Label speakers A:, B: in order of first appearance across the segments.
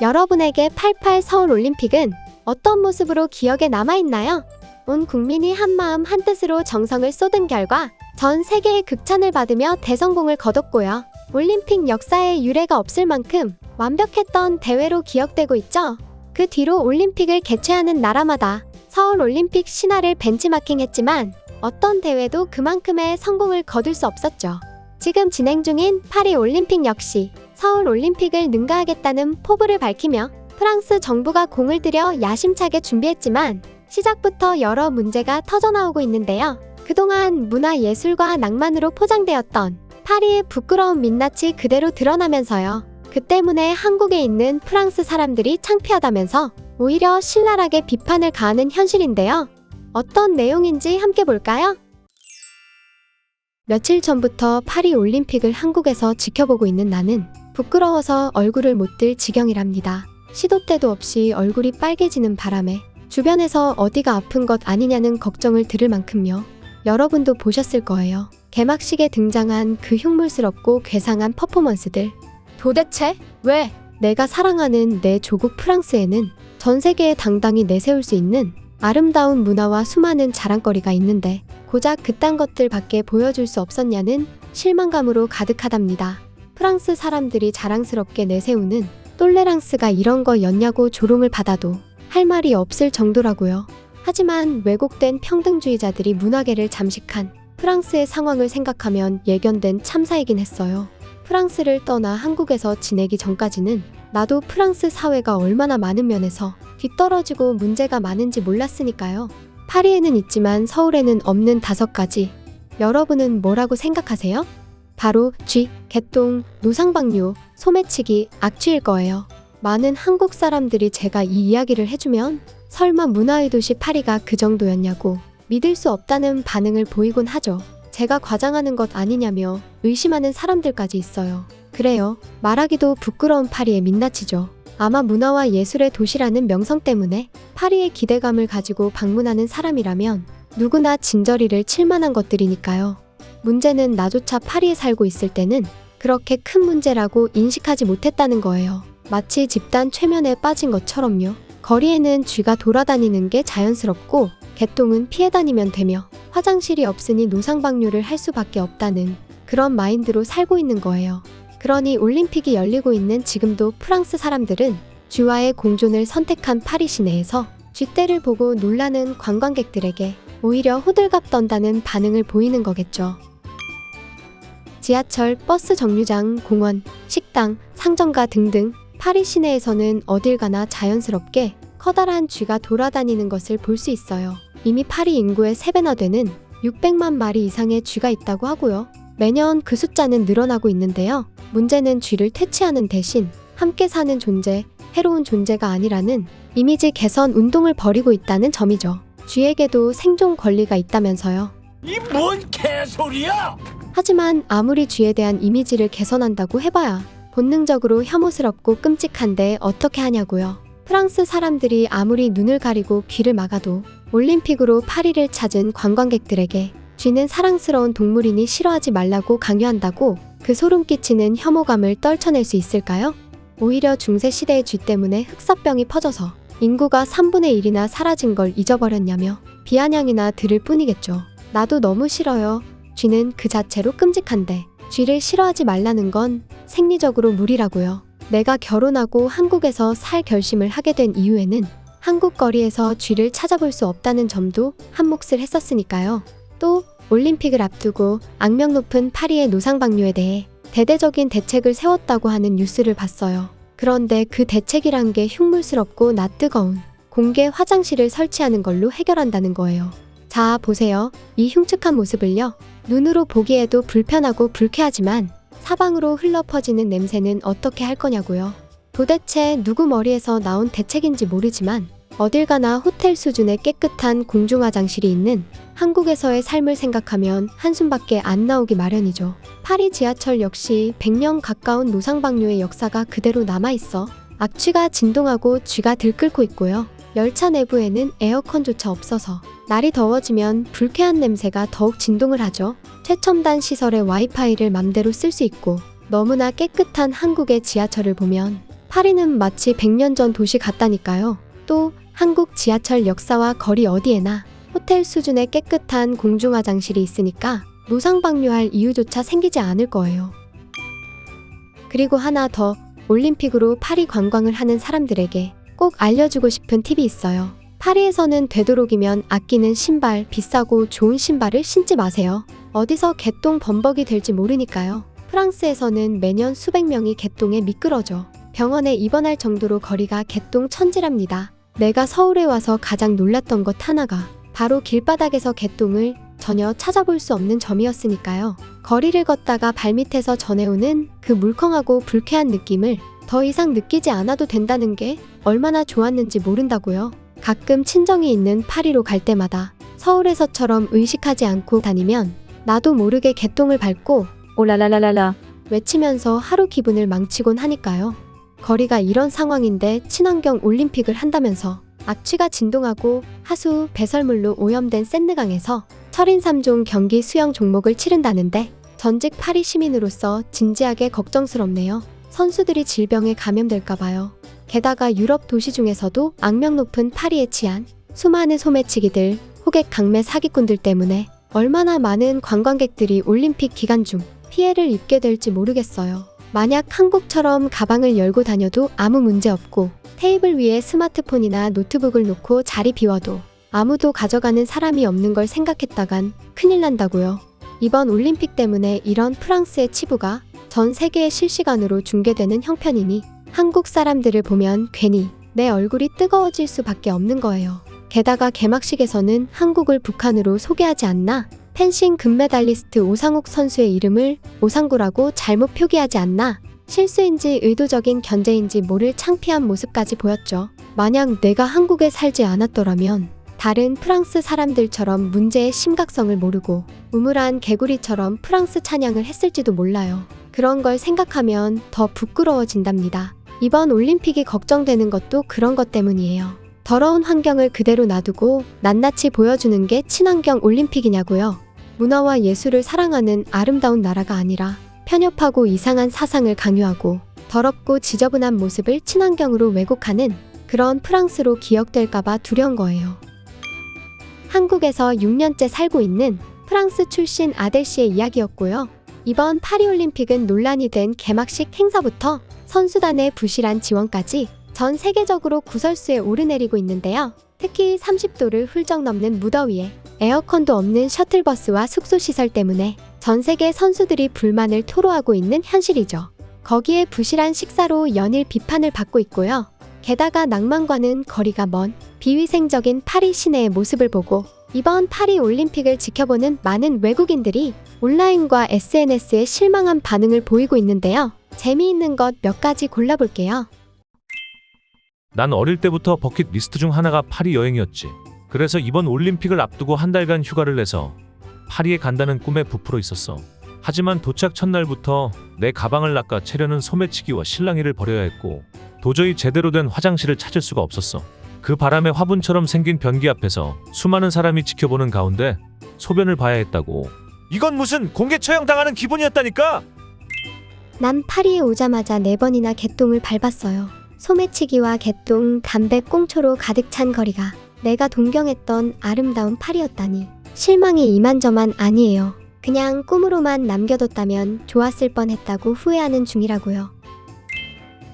A: 여러분에게 88 서울올림픽은 어떤 모습으로 기억에 남아있나요? 온 국민이 한마음 한뜻으로 정성을 쏟은 결과 전 세계의 극찬을 받으며 대성공을 거뒀고요. 올림픽 역사에 유례가 없을 만큼 완벽했던 대회로 기억되고 있죠. 그 뒤로 올림픽을 개최하는 나라마다 서울올림픽 신화를 벤치마킹했지만 어떤 대회도 그만큼의 성공을 거둘 수 없었죠. 지금 진행 중인 파리올림픽 역시 서울올림픽을 능가하겠다는 포부를 밝히며 프랑스 정부가 공을 들여 야심차게 준비했지만 시작부터 여러 문제가 터져나오고 있는데요. 그동안 문화예술과 낭만으로 포장되었던 파리의 부끄러운 민낯이 그대로 드러나면서요. 그 때문에 한국에 있는 프랑스 사람들이 창피하다면서 오히려 신랄하게 비판을 가하는 현실인데요. 어떤 내용인지 함께 볼까요? 며칠 전부터 파리 올림픽을 한국에서 지켜보고 있는 나는 부끄러워서 얼굴을 못 들 지경이랍니다. 시도 때도 없이 얼굴이 빨개지는 바람에 주변에서 어디가 아픈 것 아니냐는 걱정을 들을 만큼요. 여러분도 보셨을 거예요. 개막식에 등장한 그 흉물스럽고 괴상한 퍼포먼스들. 도대체 왜? 내가 사랑하는 내 조국 프랑스에는 전 세계에 당당히 내세울 수 있는 아름다운 문화와 수많은 자랑거리가 있는데 고작 그딴 것들밖에 보여줄 수 없었냐는 실망감으로 가득하답니다. 프랑스 사람들이 자랑스럽게 내세우는 똘레랑스가 이런 거였냐고 조롱을 받아도 할 말이 없을 정도라고요. 하지만 왜곡된 평등주의자들이 문화계를 잠식한 프랑스의 상황을 생각하면 예견된 참사이긴 했어요. 프랑스를 떠나 한국에서 지내기 전까지는 나도 프랑스 사회가 얼마나 많은 면에서 뒤떨어지고 문제가 많은지 몰랐으니까요. 파리에는 있지만 서울에는 없는 5가지. 여러분은 뭐라고 생각하세요? 바로 쥐, 개똥, 노상방뇨, 소매치기, 악취일 거예요. 많은 한국 사람들이 제가 이 이야기를 해주면 설마 문화의 도시 파리가 그 정도였냐고 믿을 수 없다는 반응을 보이곤 하죠. 제가 과장하는 것 아니냐며 의심하는 사람들까지 있어요. 그래요. 말하기도 부끄러운 파리의 민낯이죠. 아마 문화와 예술의 도시라는 명성 때문에 파리의 기대감을 가지고 방문하는 사람이라면 누구나 진저리를 칠 만한 것들이니까요. 문제는 나조차 파리에 살고 있을 때는 그렇게 큰 문제라고 인식하지 못했다는 거예요. 마치 집단 최면에 빠진 것처럼요. 거리에는 쥐가 돌아다니는 게 자연스럽고 개똥은 피해 다니면 되며 화장실이 없으니 노상방뇨를 할 수밖에 없다는 그런 마인드로 살고 있는 거예요. 그러니 올림픽이 열리고 있는 지금도 프랑스 사람들은 쥐와의 공존을 선택한 파리 시내에서 쥐떼를 보고 놀라는 관광객들에게 오히려 호들갑 떤다는 반응을 보이는 거겠죠. 지하철, 버스 정류장, 공원, 식당, 상점가 등등 파리 시내에서는 어딜 가나 자연스럽게 커다란 쥐가 돌아다니는 것을 볼 수 있어요. 이미 파리 인구의 3배나 되는 600만 마리 이상의 쥐가 있다고 하고요. 매년 그 숫자는 늘어나고 있는데요. 문제는 쥐를 퇴치하는 대신 함께 사는 존재, 해로운 존재가 아니라는 이미지 개선 운동을 벌이고 있다는 점이죠. 쥐에게도 생존 권리가 있다면서요.
B: 이 뭔 개소리야!
A: 하지만 아무리 쥐에 대한 이미지를 개선한다고 해봐야 본능적으로 혐오스럽고 끔찍한데 어떻게 하냐고요. 프랑스 사람들이 아무리 눈을 가리고 귀를 막아도 올림픽으로 파리를 찾은 관광객들에게 쥐는 사랑스러운 동물이니 싫어하지 말라고 강요한다고 그 소름 끼치는 혐오감을 떨쳐낼 수 있을까요? 오히려 중세시대의 쥐 때문에 흑사병이 퍼져서 인구가 3분의 1이나 사라진 걸 잊어버렸냐며 비아냥이나 들을 뿐이겠죠. 나도 너무 싫어요. 쥐는 그 자체로 끔찍한데 쥐를 싫어하지 말라는 건 생리적으로 무리라고요. 내가 결혼하고 한국에서 살 결심을 하게 된 이유에는 한국 거리에서 쥐를 찾아볼 수 없다는 점도 한몫을 했었으니까요. 또 올림픽을 앞두고 악명 높은 파리의 노상방뇨에 대해 대대적인 대책을 세웠다고 하는 뉴스를 봤어요. 그런데 그 대책이란 게 흉물스럽고 낯뜨거운 공개 화장실을 설치하는 걸로 해결한다는 거예요. 자, 보세요. 이 흉측한 모습을요. 눈으로 보기에도 불편하고 불쾌하지만 사방으로 흘러 퍼지는 냄새는 어떻게 할 거냐고요. 도대체 누구 머리에서 나온 대책인지 모르지만 어딜 가나 호텔 수준의 깨끗한 공중화장실이 있는 한국에서의 삶을 생각하면 한숨밖에 안 나오기 마련이죠. 파리 지하철 역시 100년 가까운 노상방뇨의 역사가 그대로 남아있어 악취가 진동하고 쥐가 들끓고 있고요. 열차 내부에는 에어컨조차 없어서 날이 더워지면 불쾌한 냄새가 더욱 진동을 하죠. 최첨단 시설의 와이파이를 맘대로 쓸 수 있고 너무나 깨끗한 한국의 지하철을 보면 파리는 마치 100년 전 도시 같다니까요. 또 한국 지하철 역사와 거리 어디에나 호텔 수준의 깨끗한 공중화장실이 있으니까 노상방뇨할 이유조차 생기지 않을 거예요. 그리고 하나 더, 올림픽으로 파리 관광을 하는 사람들에게 꼭 알려주고 싶은 팁이 있어요. 파리에서는 되도록이면 아끼는 신발, 비싸고 좋은 신발을 신지 마세요. 어디서 개똥 범벅이 될지 모르니까요. 프랑스에서는 매년 수백 명이 개똥에 미끄러져 병원에 입원할 정도로 거리가 개똥 천지랍니다. 내가 서울에 와서 가장 놀랐던 것 하나가 바로 길바닥에서 개똥을 전혀 찾아볼 수 없는 점이었으니까요. 거리를 걷다가 발밑에서 전해오는 그 물컹하고 불쾌한 느낌을 더 이상 느끼지 않아도 된다는 게 얼마나 좋았는지 모른다고요. 가끔 친정이 있는 파리로 갈 때마다 서울에서처럼 의식하지 않고 다니면 나도 모르게 개똥을 밟고 오라라라라라 외치면서 하루 기분을 망치곤 하니까요. 거리가 이런 상황인데 친환경 올림픽을 한다면서 악취가 진동하고 하수 배설물로 오염된 샌드강에서 철인 3종 경기 수영 종목을 치른다는데 전직 파리 시민으로서 진지하게 걱정스럽네요. 선수들이 질병에 감염될까봐요. 게다가 유럽 도시 중에서도 악명 높은 파리에 치안 수많은 소매치기들, 호객 강매 사기꾼들 때문에 얼마나 많은 관광객들이 올림픽 기간 중 피해를 입게 될지 모르겠어요. 만약 한국처럼 가방을 열고 다녀도 아무 문제 없고 테이블 위에 스마트폰이나 노트북을 놓고 자리 비워도 아무도 가져가는 사람이 없는 걸 생각했다간 큰일 난다고요. 이번 올림픽 때문에 이런 프랑스의 치부가 전 세계에 실시간으로 중계되는 형편이니 한국 사람들을 보면 괜히 내 얼굴이 뜨거워질 수밖에 없는 거예요. 게다가 개막식에서는 한국을 북한으로 소개하지 않나? 펜싱 금메달리스트 오상욱 선수의 이름을 오상구라고 잘못 표기하지 않나? 실수인지 의도적인 견제인지 모를 창피한 모습까지 보였죠. 만약 내가 한국에 살지 않았더라면 다른 프랑스 사람들처럼 문제의 심각성을 모르고 우물한 개구리처럼 프랑스 찬양을 했을지도 몰라요. 그런 걸 생각하면 더 부끄러워진답니다. 이번 올림픽이 걱정되는 것도 그런 것 때문이에요. 더러운 환경을 그대로 놔두고 낱낱이 보여주는 게 친환경 올림픽이냐고요. 문화와 예술을 사랑하는 아름다운 나라가 아니라 편협하고 이상한 사상을 강요하고 더럽고 지저분한 모습을 친환경으로 왜곡하는 그런 프랑스로 기억될까봐 두려운 거예요. 한국에서 6년째 살고 있는 프랑스 출신 아델 씨의 이야기였고요. 이번 파리올림픽은 논란이 된 개막식 행사부터 선수단의 부실한 지원까지 전 세계적으로 구설수에 오르내리고 있는데요. 특히 30도를 훌쩍 넘는 무더위에 에어컨도 없는 셔틀버스와 숙소시설 때문에 전 세계 선수들이 불만을 토로하고 있는 현실이죠. 거기에 부실한 식사로 연일 비판을 받고 있고요. 게다가 낭만과는 거리가 먼 비위생적인 파리 시내의 모습을 보고 이번 파리 올림픽을 지켜보는 많은 외국인들이 온라인과 SNS에 실망한 반응을 보이고 있는데요. 재미있는 것 몇 가지 골라볼게요.
C: 난 어릴 때부터 버킷리스트 중 하나가 파리 여행이었지. 그래서 이번 올림픽을 앞두고 한 달간 휴가를 내서 파리에 간다는 꿈에 부풀어 있었어. 하지만 도착 첫날부터 내 가방을 낚아 채려는 소매치기와 실랑이를 벌여야 했고 도저히 제대로 된 화장실을 찾을 수가 없었어. 그 바람에 화분처럼 생긴 변기 앞에서 수많은 사람이 지켜보는 가운데 소변을 봐야 했다고. 이건 무슨 공개 처형 당하는 기분이었다니까.
A: 난 파리에 오자마자 4번이나 개똥을 밟았어요. 소매치기와 개똥, 담배 꽁초로 가득 찬 거리가 내가 동경했던 아름다운 파리였다니 실망이 이만저만 아니에요. 그냥 꿈으로만 남겨뒀다면 좋았을 뻔했다고 후회하는 중이라고요.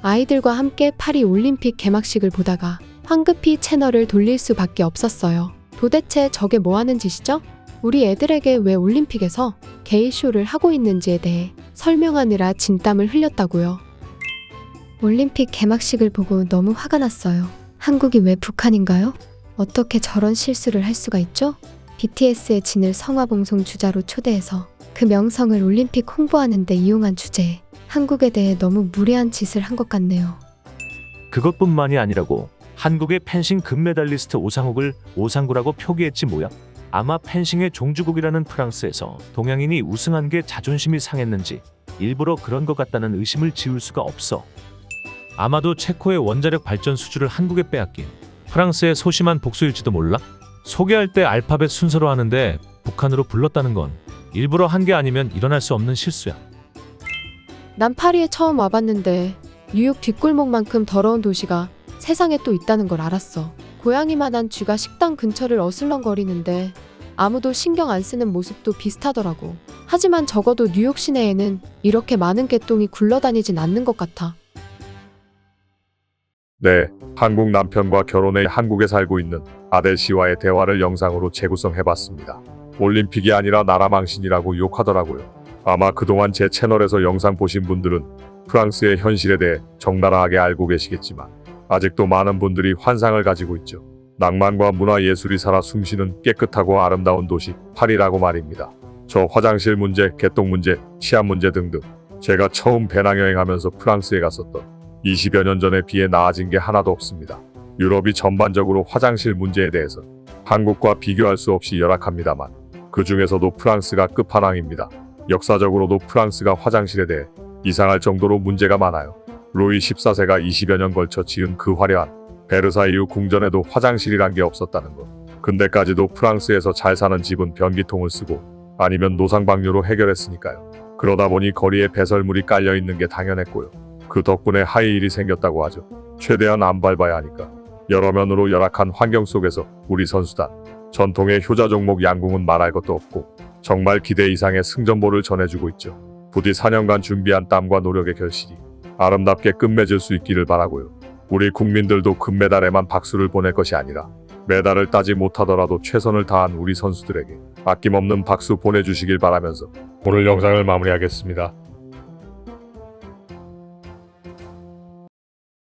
D: 아이들과 함께 파리 올림픽 개막식을 보다가 황급히 채널을 돌릴 수밖에 없었어요. 도대체 저게 뭐하는 짓이죠? 우리 애들에게 왜 올림픽에서 게이쇼를 하고 있는지에 대해 설명하느라 진땀을 흘렸다고요. 올림픽 개막식을 보고 너무 화가 났어요. 한국이 왜 북한인가요? 어떻게 저런 실수를 할 수가 있죠? BTS의 진을 성화봉송 주자로 초대해서 그 명성을 올림픽 홍보하는 데 이용한 주제에 한국에 대해 너무 무례한 짓을 한 것 같네요.
C: 그것뿐만이 아니라고. 한국의 펜싱 금메달리스트 오상욱을 오상구라고 표기했지 뭐야? 아마 펜싱의 종주국이라는 프랑스에서 동양인이 우승한 게 자존심이 상했는지 일부러 그런 것 같다는 의심을 지울 수가 없어. 아마도 체코의 원자력 발전 수주를 한국에 빼앗긴 프랑스의 소심한 복수일지도 몰라? 소개할 때 알파벳 순서로 하는데 북한으로 불렀다는 건 일부러 한 게 아니면 일어날 수 없는 실수야.
D: 난 파리에 처음 와봤는데 뉴욕 뒷골목만큼 더러운 도시가 세상에 또 있다는 걸 알았어. 고양이만한 쥐가 식당 근처를 어슬렁거리는데 아무도 신경 안 쓰는 모습도 비슷하더라고. 하지만 적어도 뉴욕 시내에는 이렇게 많은 개똥이 굴러다니진 않는 것 같아.
E: 네, 한국 남편과 결혼해 한국에 살고 있는 아델 씨와의 대화를 영상으로 재구성해봤습니다. 올림픽이 아니라 나라망신이라고 욕하더라고요. 아마 그동안 제 채널에서 영상 보신 분들은 프랑스의 현실에 대해 적나라하게 알고 계시겠지만 아직도 많은 분들이 환상을 가지고 있죠. 낭만과 문화예술이 살아 숨쉬는 깨끗하고 아름다운 도시 파리라고 말입니다. 저 화장실 문제, 개똥 문제, 치안 문제 등등 제가 처음 배낭여행하면서 프랑스에 갔었던 20여 년 전에 비해 나아진 게 하나도 없습니다. 유럽이 전반적으로 화장실 문제에 대해서 한국과 비교할 수 없이 열악합니다만 그 중에서도 프랑스가 끝판왕입니다. 역사적으로도 프랑스가 화장실에 대해 이상할 정도로 문제가 많아요. 루이 14세가 20여 년 걸쳐 지은 그 화려한 베르사유 궁전에도 화장실이란 게 없었다는 것. 근대까지도 프랑스에서 잘 사는 집은 변기통을 쓰고 아니면 노상방뇨로 해결했으니까요. 그러다 보니 거리에 배설물이 깔려 있는 게 당연했고요. 그 덕분에 하이힐이 생겼다고 하죠. 최대한 안 밟아야 하니까. 여러 면으로 열악한 환경 속에서 우리 선수단, 전통의 효자 종목 양궁은 말할 것도 없고 정말 기대 이상의 승전보를 전해주고 있죠. 부디 4년간 준비한 땀과 노력의 결실이 아름답게 끝맺을 수 있기를 바라고요. 우리 국민들도 금메달에만 박수를 보낼 것이 아니라 메달을 따지 못하더라도 최선을 다한 우리 선수들에게 아낌없는 박수 보내주시길 바라면서 오늘 영상을 마무리하겠습니다.